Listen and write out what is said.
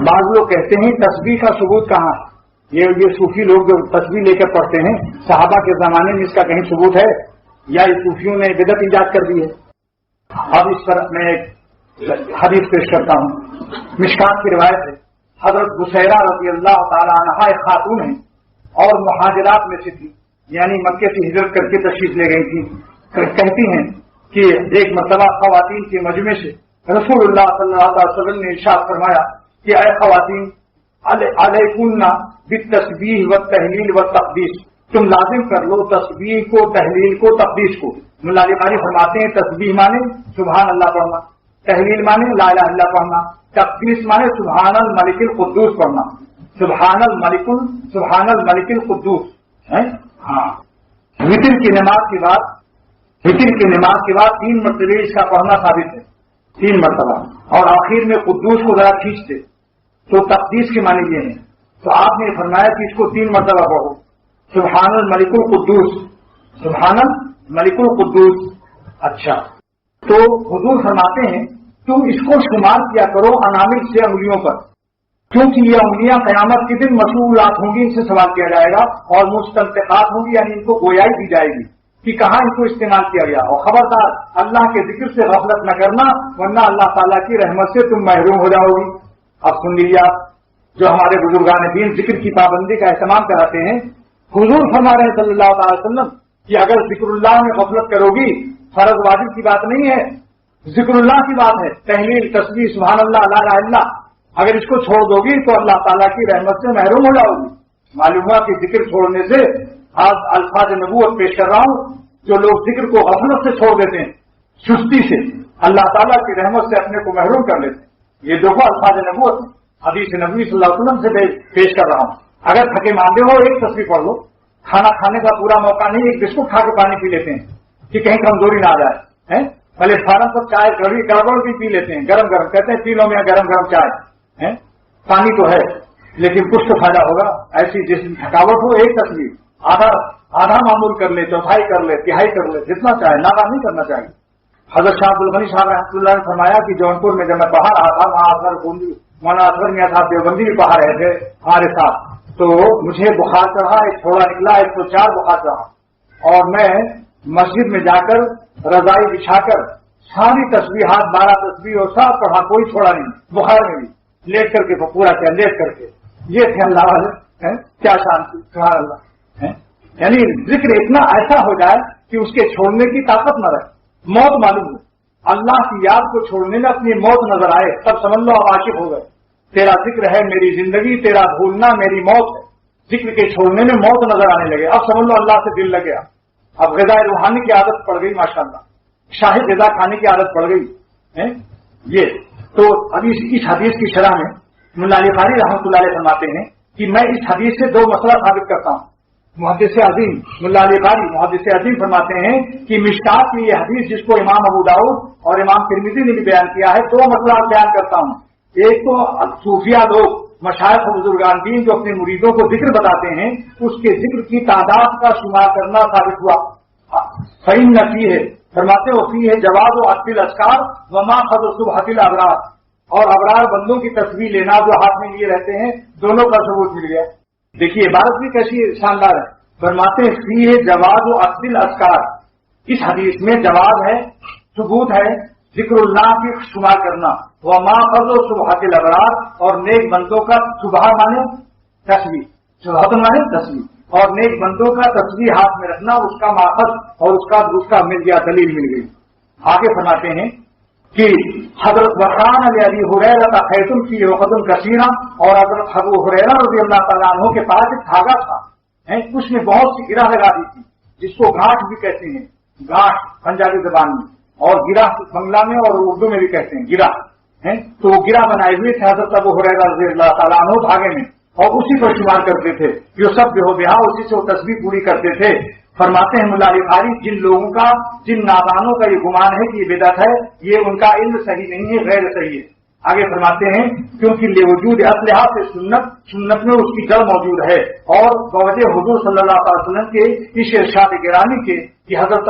بعض لوگ کہتے ہیں تسبیح کا ثبوت کہاں ہے؟ یہ صوفی لوگ جو تسبیح لے کر پڑھتے ہیں صحابہ کے زمانے میں اس کا کہیں ثبوت ہے یا یہ صوفیوں نے بدعت ایجاد کر دی ہے؟ اب اس پر میں ایک حدیث پیش کرتا ہوں، مشکات کی روایت ہے، حضرت بصیرہ رضی اللہ تعالی عنہا ایک خاتون ہیں اور مہاجرات میں سے تھی، یعنی مکے سے ہجرت کر کے تشریف لے گئی تھی۔ کہتی ہیں کہ ایک مرتبہ خواتین کے مجمع سے رسول اللہ صلی اللہ علیہ وسلم نے ارشاد فرمایا کہ اے خواتین علیکن بالتسبیح والتہلیل والتقدیس، تم لازم کر لو تسبیح کو، تہلیل کو، تقدیس کو۔ مولا علی قاری فرماتے ہیں تسبیح مانے سبحان اللہ پڑھنا، تہلیل مانے لا الہ الا اللہ پڑھنا، تقدیس مانے سبحان الملک القدوس پڑھنا، سبحان الملک القدوس۔ ہاں، وتر کی نماز کے بعد 3 مرتبہ اس کا پڑھنا ثابت ہے، 3 مرتبہ، اور آخر میں قدوس کو ذرا کھینچتے تو تقدیس کے معنی یہ ہیں۔ تو آپ نے فرمایا کہ اس کو 3 مرتبہ پڑھو، سبحان الملک القدوس، سبحان الملک القدوس۔ اچھا، تو حضور فرماتے ہیں تم اس کو شمار کیا کرو انامل سے، انگلیوں پر، کیونکہ یہ انگلیاں قیامت کے دن مسئولات ہوں گی، ان سے سوال کیا جائے گا، اور مستنطقات ہوں گی، یعنی ان کو گویائی دی جائے گی کہ کہاں ان کو استعمال کیا گیا۔ اور خبردار اللہ کے ذکر سے غفلت نہ کرنا، ورنہ اللہ تعالیٰ کی رحمت سے تم محروم ہو جاؤ گی۔ اب سن لیجیے، آپ جو ہمارے بزرگان دین ذکر کی پابندی کا اہتمام کراتے ہیں، حضور فرما رہے ہیں صلی اللہ علیہ وسلم کہ اگر ذکر اللہ میں غفلت کرو گی، فرض واجب کی بات نہیں ہے، ذکر اللہ کی بات ہے، تہلیل، تسبیح، سبحان اللہ، لا الہ الا اللہ، اگر اس کو چھوڑ دو گی تو اللہ تعالیٰ کی رحمت سے محروم ہو جاؤ گی۔ معلوم ہوا کہ ذکر چھوڑنے سے، آج الفاظ نبوت پیش کر رہا ہوں، جو لوگ ذکر کو غفلت سے چھوڑ دیتے ہیں، سستی سے، اللہ تعالیٰ کی رحمت سے اپنے کو محروم کر لیتے ہیں۔ یہ دیکھو الفاظ نبوت، حدیث نبوی صلی اللہ علیہ وسلم سے پیش کر رہا ہوں۔ اگر تھکے ماندے ہو ایک تصویر پڑھ لو، کھانا کھانے کا پورا موقع نہیں، ایک بسکٹ کھا کے پانی پی لیتے ہیں کہ کہیں کمزوری نہ آ جائے، پہلے فارم پر چائے گڑبڑ بھی پی لیتے ہیں، گرم گرم کہتے ہیں پی لو میں گرم گرم چائے، پانی تو ہے لیکن کچھ تو فائدہ ہوگا۔ ایسی جس تھکاوٹ ہو ایک تصویر آدھا معمول کر لے، چوتھائی کر لے، تہائی کر لے، جتنا چاہے، ناغا نہیں کرنا چاہیے۔ حضرت شاہ عبد الغنی صاحب رحمۃ اللہ نے فرمایا کہ جونپور میں جب میں باہر آیا تھا، وہاں مولانا اصغر میاں صاحب دیوبندی بھی باہر رہے تھے ہمارے ساتھ، تو مجھے بخار چڑھا، ایک تھوڑا نکلا، 104 بخار چڑھا، اور میں مسجد میں جا کر رضائی بچھا کر ساری تسبیحات 12 تسبیح اور سب پڑھا، کوئی چھوڑا نہیں، بخار میں بھی لیٹ کر کے پورا کیا، لیٹ کر کے۔ یہ تھے اللہ والے، کیا شانتی، سبحان اللہ۔ یعنی ذکر اتنا ایسا ہو جائے کہ اس کے چھوڑنے کی طاقت نہ رہے، موت معلوم ہو، اللہ کی یاد کو چھوڑنے میں اپنی موت نظر آئے، تب سمجھ لو آپ عاشق ہو گئے۔ تیرا ذکر ہے میری زندگی، تیرا بھولنا میری موت ہے۔ ذکر کے چھوڑنے میں موت نظر آنے لگے، اب سمجھ لو اللہ سے دل لگ گیا، اب غذا روحانی کی عادت پڑ گئی، ماشاءاللہ شاہد غذا کھانے کی عادت پڑ گئی۔ یہ تو اب اس حدیث کی شرح میں مولا علی قاری رحمۃ اللہ علیہ فرماتے ہیں کہ میں اس حدیث سے 2 مسئلہ ثابت کرتا ہوں۔ محدث عظیم مولا علی قاری محدث عظیم فرماتے ہیں کہ مشکات میں یہ حدیث جس کو امام ابو داؤد اور امام ترمذی نے بھی بیان کیا ہے، 2 مسئلہ بیان کرتا ہوں۔ ایک تو صوفیہ لوگ، مشائخ و بزرگان دین جو اپنے مریدوں کو ذکر بتاتے ہیں، اس کے ذکر کی تعداد کا شمار کرنا ثابت ہوا، صحیح نفی ہے، فرماتے وفی ہے جواب و عطل اسکار وما خد صبح الابرار، اور ابرار بندوں کی تصویر لینا جو ہاتھ میں لیے رہتے ہیں، دونوں کا ثبوت مل گیا۔ دیکھیے عبارت بھی کیسی شاندار ہے، فرماتے فی ہے جواب و عطل اسکار، اس حدیث میں جواب ہے، ثبوت ہے ذکر اللہ کی شمار کرنا، وما خد صبح الابرار، اور نیک بندوں کا، صبح مانے تصویر، صبح مانے تصویر، اور نیک بندوں کا تصویر ہاتھ میں رکھنا، اس کا ماخذ اور اس کا مل گیا، دلیل مل گئی۔ آگے فرماتے ہیں کہ حضرت وقان علی ہریرہ خیتم فی وقت کثیرہ، اور حضرت ابو ہریرہ رضی اللہ تعالیٰ عنہ کے پاس ایک دھاگا تھا، اس میں بہت سی گرہ لگا دی تھی، جس کو گھاٹ بھی کہتے ہیں، گھاٹ پنجابی زبان میں، اور گرہ بنگلہ میں اور اردو میں بھی کہتے ہیں گرہ، تو وہ گرہ بنائے ہوئے تھے حضرت ابو ہریرہ رضی اللہ تعالیٰ عنہ دھاگے میں، اور اسی پر شمار کرتے تھے، جو سب جو ہو بیاہ اسی سے وہ تصویر پوری کرتے تھے۔ فرماتے ہیں مولا علی قاری جن لوگوں کا، جن نادانوں کا یہ گمان ہے کہ یہ بدعت ہے، یہ ان کا علم صحیح نہیں ہے، غیر صحیح ہے۔ آگے فرماتے ہیں کیونکہ لوجود اصلحہ سے سنت میں اس کی جڑ موجود ہے، اور بوجہ حضور صلی اللہ علیہ وسلم کے اس ارشاد گرامی کے کہ حضرت